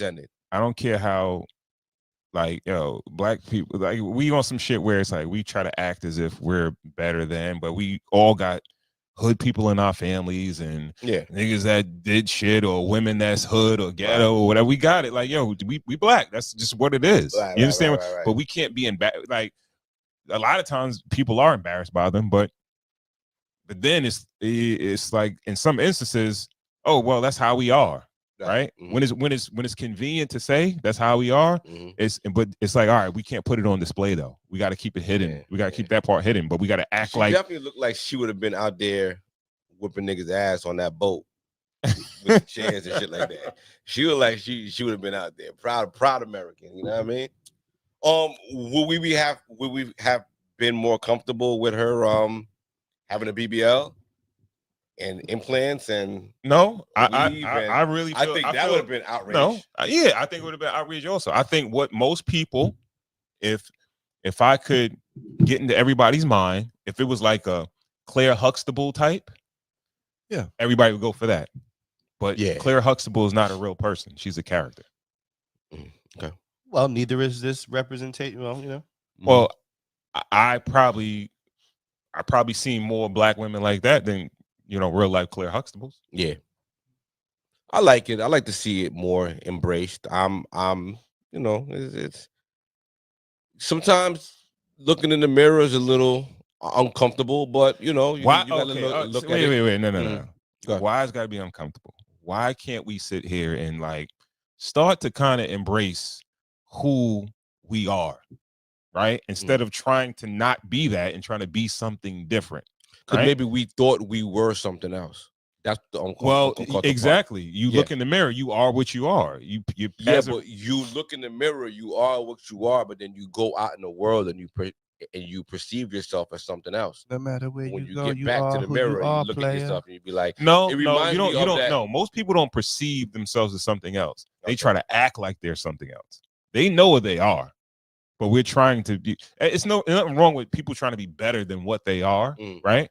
represented. I don't care how, like, yo, black people, like, we on some shit where it's like we try to act as if we're better than, but we all got hood people in our families and niggas that did shit or women that's hood or ghetto or whatever. We got it. Like, yo, we black. That's just what it is. You understand? Right. But we can't be like, a lot of times people are embarrassed by them, but then it's like in some instances, oh well, that's how we are. Right. Mm-hmm. When it's convenient to say that's how we are, but it's like, all right, we can't put it on display though. We got to keep it hidden. We got to keep that part hidden, but we got to act like. She definitely looked like she would have been out there whipping niggas' ass on that boat with the chairs and shit like that. She looked like she would have been out there, proud American. You know what I mean? Would we have been more comfortable with her having a BBL? And implants and no, I really feel, I think that would have been outrage. No, I think it would have been outrage also. I think what most people, if I could get into everybody's mind, if it was like a Claire Huxtable type, everybody would go for that. But Claire Huxtable is not a real person; she's a character. Okay. Well, neither is this representation. Well, you know. Well, I probably seen more black women like that than. Real life Claire Huxtables. Yeah, I like it. I like to see it more embraced. It's sometimes looking in the mirror is a little uncomfortable, but you gotta look at it. Wait, no. Why it's gotta be uncomfortable? Why can't we sit here and like start to kind of embrace who we are, right? Instead of trying to not be that and trying to be something different. Because maybe we thought we were something else. That's the exactly. Part. You look in the mirror, you are what you are. But you look in the mirror, you are what you are. But then you go out in the world and you perceive yourself as something else. No matter where when you go, get back to the mirror, and you look at yourself and you be like, no, you don't know. Most people don't perceive themselves as something else. They try to act like they're something else. They know what they are. But we're trying to be. It's nothing wrong with people trying to be better than what they are, right?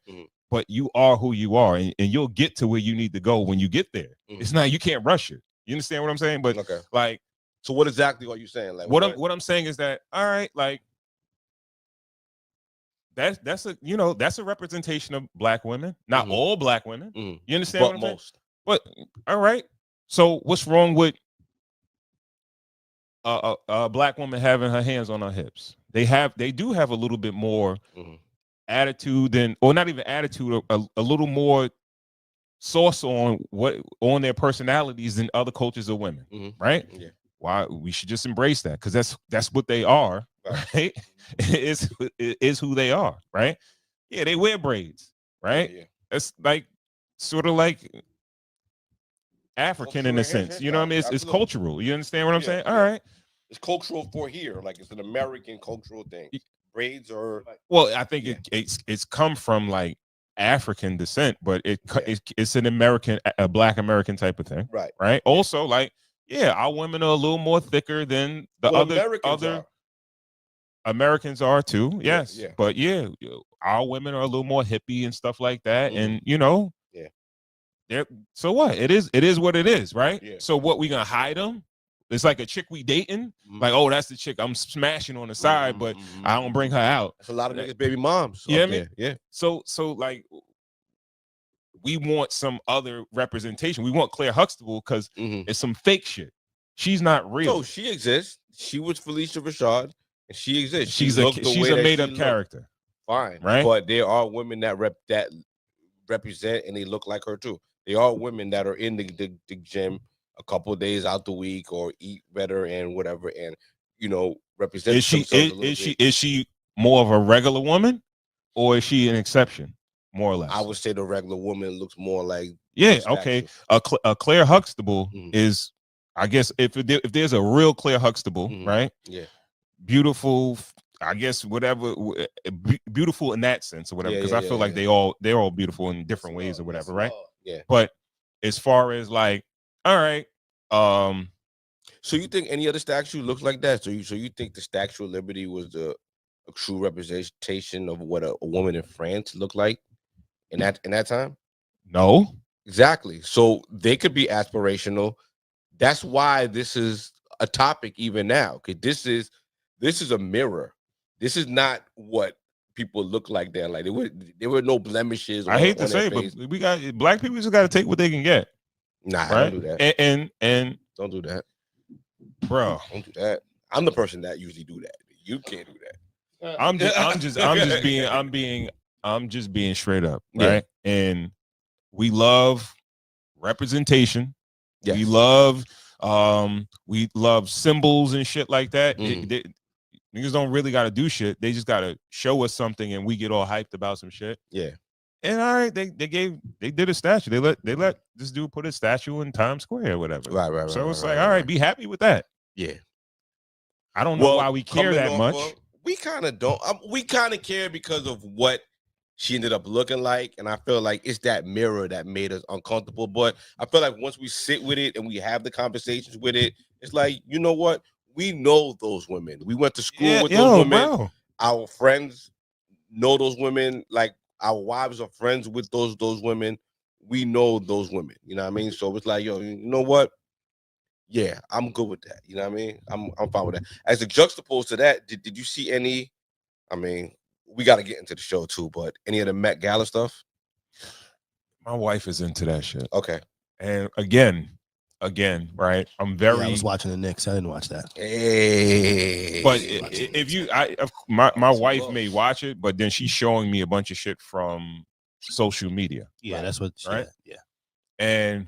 But you are who you are, and you'll get to where you need to go when you get there. It's not, you can't rush it. You understand what I'm saying? But like, so what exactly are you saying? Like, what I'm saying is that, all right, like that's a representation of black women, not all black women. You understand? But what I'm most. Saying? But all right, so what's wrong with a black woman having her hands on her hips? They do have a little bit more attitude or not even attitude, a little more sauce on their personalities than other cultures of women, right? Yeah. Why we should just embrace that, because that's what they are, right? Is who they are, right? Yeah, they wear braids, right? Yeah. It's like sort of like African in a sense, you know what I mean? It's cultural. You understand what I'm saying? All right. It's cultural for here, like it's an American cultural thing. Braids are well, I think it's come from like African descent, but it's an American, a black American type of thing, right? Right. Also, like, our women are a little more thicker than the other Americans are too. Yes, but our women are a little more hippie and stuff like that, and so what? It is what it is, right? Yeah. So what, we gonna hide them? It's like a chick we dating, like, oh, that's the chick I'm smashing on the side, but I don't bring her out. That's a lot of niggas baby moms. You know what I mean? Yeah. So like, we want some other representation. We want Claire Huxtable because it's some fake shit. She's not real. So she exists. She was Felicia Rashad, and she exists. She's a made-up character. Fine, right? But there are women that represent, and they look like her too. There are women that are in the gym a couple of days out the week or eat better and whatever, and represent. Is she more of a regular woman, or is she an exception, more or less? I would say the regular woman looks more like okay. A Claire Huxtable is, I guess, if there's a real Claire Huxtable, right? Yeah, beautiful. I guess whatever, beautiful in that sense or whatever, because I feel like they're all beautiful in different ways or whatever, right? Yeah. But as far as like, all right, so you think any other statue looks like that? So you think the Statue of Liberty was a true representation of what a woman in France looked like in that time? No, exactly. So they could be aspirational. That's why this is a topic even now. Okay, this is a mirror. This is not what people look like. There, like there were no blemishes. I hate to on say their it, face. but we got black people just got to take what they can get. Nah, right? don't do that. And don't do that, bro. Don't do that. I'm the person that usually do that. You can't do that. I'm just being straight up, right? Yeah. And we love representation. Yes. We love symbols and shit like that. Niggas don't really got to do shit. They just got to show us something, and we get all hyped about some shit. Yeah. And all right, they did a statue. They let this dude put a statue in Times Square or whatever. Right. So it's like, all right, be happy with that. Yeah. I don't know why we care that much. We kind of don't. We kind of care because of what she ended up looking like, and I feel like it's that mirror that made us uncomfortable. But I feel like once we sit with it and we have the conversations with it, it's like, you know what? We know those women. We went to school with those women. Bro. Our friends know those women. Like our wives are friends with those women. We know those women. You know what I mean? So it's like, yo, you know what? Yeah, I'm good with that. You know what I mean? I'm fine with that. As a juxtaposed to that, did you see any? I mean, we got to get into the show too, but any of the Met Gala stuff? My wife is into that shit. Okay. And again, right? I'm very. I was watching the Knicks. I didn't watch that. Hey. But my wife may watch it, but then she's showing me a bunch of shit from social media. Yeah, right? That's what. Right. Yeah. And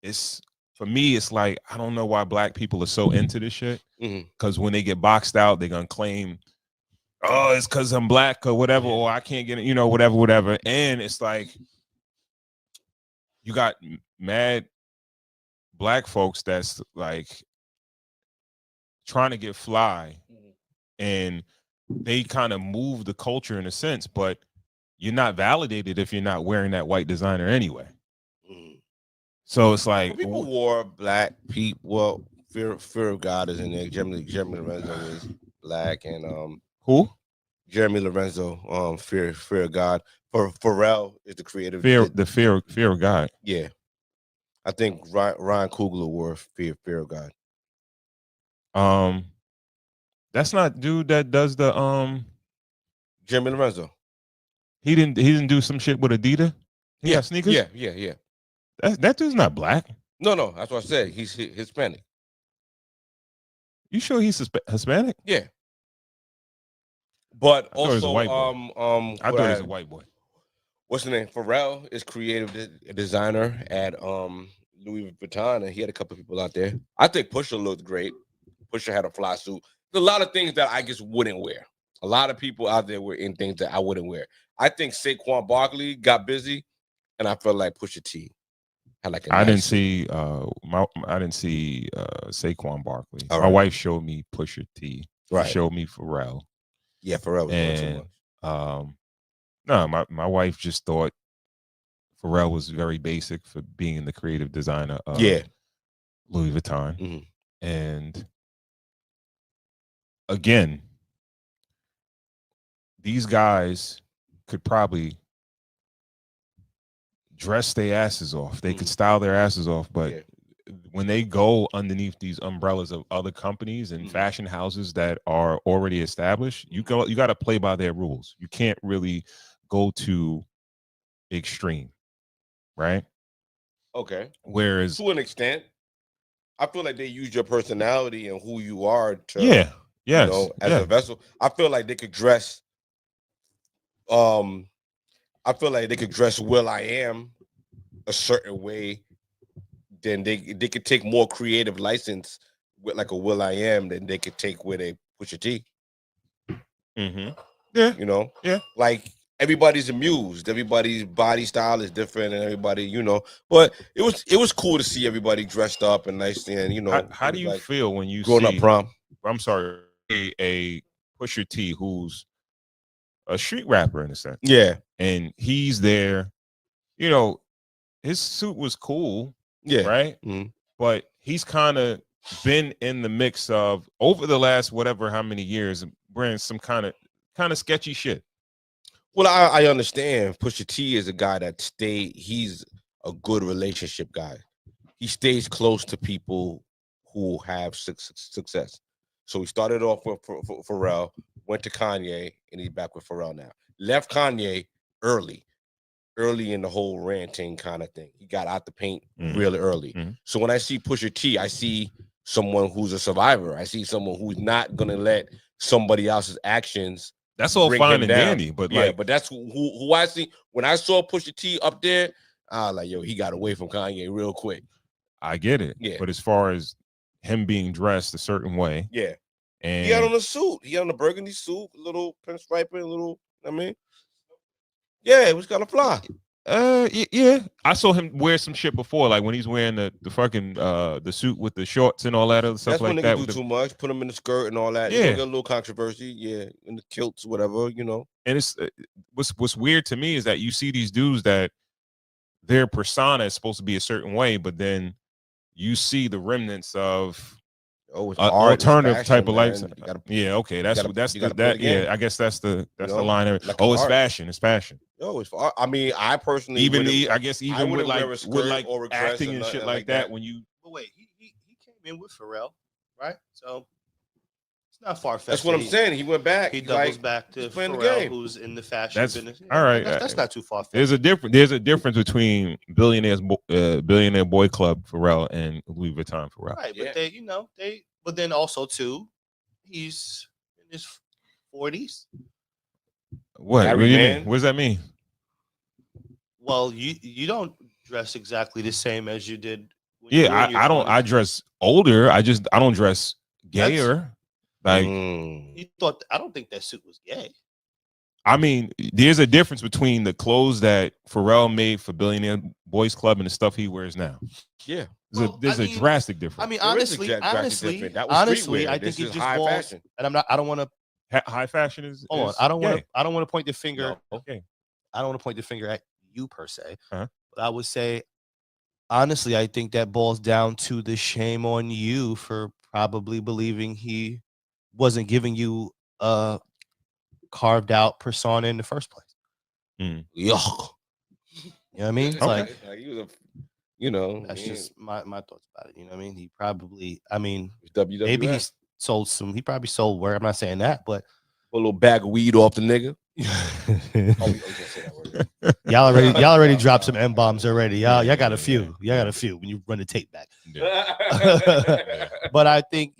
it's for me, it's like, I don't know why black people are so into this shit. Because when they get boxed out, they're going to claim, oh, it's because I'm black or whatever, or I can't get it, whatever. And it's like, you got mad black folks that's like trying to get fly, and they kind of move the culture in a sense, but you're not validated if you're not wearing that white designer anyway. So it's like, people wore black people. Well, Fear of God is in there. Jeremy Lorenzo is black, and who? Jeremy Lorenzo. Fear of God. Pharrell is the creative. Fear of God. Yeah, I think Ryan Coogler wore Fear of God. That's not dude that does the Jeremy Lorenzo. He didn't do some shit with Adidas. He got sneakers. Yeah. That dude's not black. No, that's what I said. He's Hispanic. You sure he's Hispanic? Yeah. But I also, I thought he was a white boy. What's the name? Pharrell is creative designer at Louis Vuitton, and he had a couple of people out there. I think Pusha looked great. Pusha had a fly suit. There's a lot of things that I just wouldn't wear. A lot of people out there were in things that I wouldn't wear. I think Saquon Barkley got busy, and I felt like Pusha T had like I didn't see Saquon Barkley. Right. My wife showed me Pusha T. Right. She showed me Pharrell. Yeah, Pharrell was doing too much. No, my wife just thought Pharrell was very basic for being the creative designer of Louis Vuitton. And again, these guys could probably dress their asses off. They could style their asses off, but when they go underneath these umbrellas of other companies and fashion houses that are already established, you got to play by their rules. You can't really go to extreme, right? Okay. Whereas to an extent, I feel like they use your personality and who you are to as a vessel. I feel like they could dress Will.i.am a certain way. Then they could take more creative license with like a Will.i.am than they could take with a Pusha T. Yeah. Like everybody's amused. Everybody's body style is different, and everybody, But it was cool to see everybody dressed up and nice, and How do you feel when you growing up prom? I'm sorry, a Pusha T who's a street rapper in a sense. Yeah, and he's there. His suit was cool. Yeah. Right. But he's kind of been in the mix of over the last whatever how many years wearing some kind of sketchy shit. Well, I understand. Pusha T is a guy that he's a good relationship guy. he stays close to people who have success. So he started off with Pharrell, went to Kanye, and he's back with Pharrell now. Left Kanye early in the whole ranting kind of thing. He got out the paint really early. So when I see Pusha T, I see someone who's a survivor. I see someone who's not gonna let somebody else's actions. That's all fine and dandy, but but that's who I see. When I saw Pusha T up there, I was like, yo, he got away from Kanye real quick. I get it. Yeah. But as far as him being dressed a certain way, and he had on a suit. He had on a burgundy suit, a little pinstripe, a little. I mean. Yeah, it was kind of fly. Yeah. I saw him wear some shit before, like when he's wearing the fucking the suit with the shorts and all that other stuff. That's like when that. Do too much. Put him in the skirt and all that. Yeah, get a little controversy. Yeah, in the kilts, whatever, you know. And it's what's weird to me is that you see these dudes that their persona is supposed to be a certain way, but then you see the remnants of alternative type of life. Yeah, okay, that's that. Yeah, I guess that's the line. Like it's fashion. It's fashion. Yo, it's. I mean, I personally even with like acting and shit like that. When you wait, he came in with Pharrell, right? So it's not far fetched. That's what I'm saying. He went back. He doubles back to Pharrell, who's in the fashion business. All right, that's not too far fetched. There's a difference between Billionaire Boy Club Pharrell and Louis Vuitton Pharrell. Right, but but then also too, he's in his 40s. What does that mean? Well, you don't dress exactly the same as you did. I don't. I dress older. I don't dress gayer. Like you thought. I don't think that suit was gay. I mean, there's a difference between the clothes that Pharrell made for Billionaire Boys Club and the stuff he wears now. Yeah, there's a drastic difference. I mean, honestly, I think it's just high fashion. And I don't want to. High fashion is. Hold on, I don't want to point the finger. No, okay. I don't want to point the finger at you per se, but I would say, honestly, I think that boils down to the shame on you for probably believing he wasn't giving you a carved out persona in the first place. Yuck. You know what I mean? It's like he was that's just my thoughts about it. You know what I mean? He probably, WWF. Maybe he sold some. He probably sold where. I'm not saying that, but a little bag of weed off the nigga. Y'all already dropped some M-bombs already. Y'all got a few. Y'all got a few when you run the tape back. Yeah. But I think,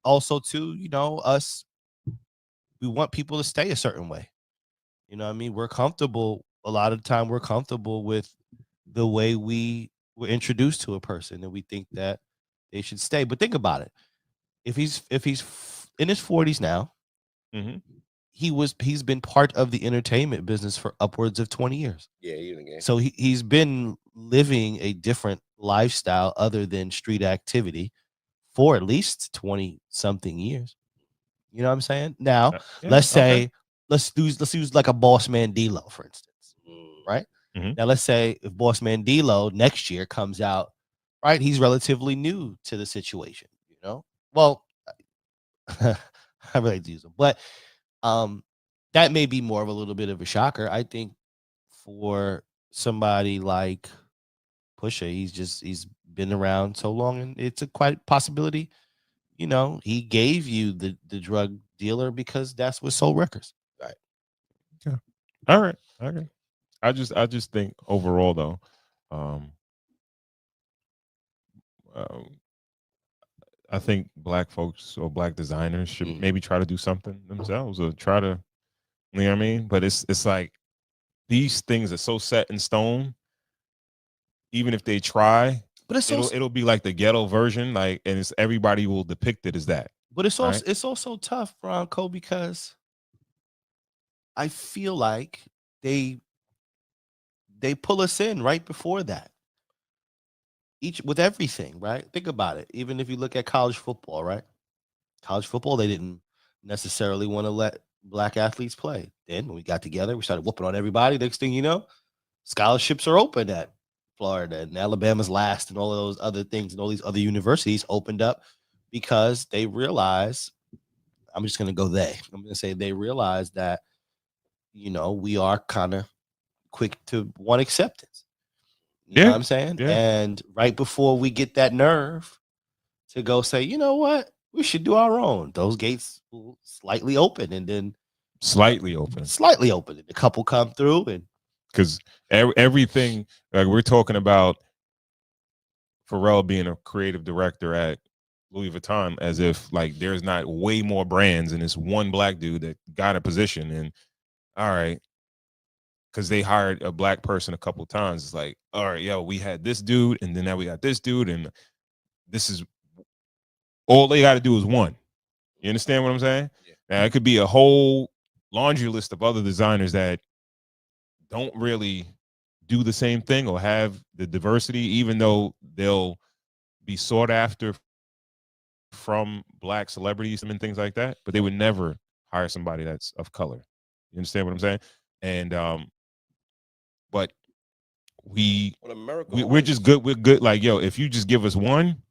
also too, us, we want people to stay a certain way. You know what I mean? We're comfortable. A lot of the time we're comfortable with the way we were introduced to a person, and we think that they should stay. But think about it. If he's in his 40s now, he's been part of the entertainment business for upwards of 20 years. Yeah, even so he's been living a different lifestyle other than street activity for at least 20 something years. You know what I'm saying? Now, let's use like a Boss Man D-Lo, for instance, right? Now, let's say if Boss Man D-Lo next year comes out, right? He's relatively new to the situation, Well, I really do use him, but that may be more of a little bit of a shocker. I think for somebody like Pusha, he's been around so long, and it's a quite possibility. He gave you the drug dealer because that's what sold records. Right. Yeah. All right. Okay. I just think overall though, I think black folks or black designers should maybe try to do something themselves or try to, you know what I mean? But it's like these things are so set in stone. Even if they try, but it'll be like the ghetto version, like, and it's everybody will depict it as that. But it's also it's also tough, Bronco, because I feel like they pull us in right before that. With everything, right? Think about it. Even if you look at college football, right? College football, they didn't necessarily want to let black athletes play. Then when we got together, we started whooping on everybody. Next thing you know, scholarships are open at Florida and Alabama's last, and all of those other things, and all these other universities opened up because they realize, I'm just going to go I'm going to say they realize that, we are kind of quick to want acceptance. You know what I'm saying? Yeah. And right before we get that nerve to go say, you know what, we should do our own, those gates will slightly open, and then slightly open. And the couple come through, and because everything, like we're talking about Pharrell being a creative director at Louis Vuitton, as if like there's not way more brands and it's one black dude that got a position. And all right, because they hired a black person a couple times, it's like, all right, yo, we had this dude, and then now we got this dude, and this is all they got to do is one. You understand what I'm saying? Yeah. Now it could be a whole laundry list of other designers that don't really do the same thing or have the diversity, even though they'll be sought after from black celebrities and things like that, but they would never hire somebody that's of color. You understand what I'm saying? And but we're just good. We're good. Like, yo, if you just give us one,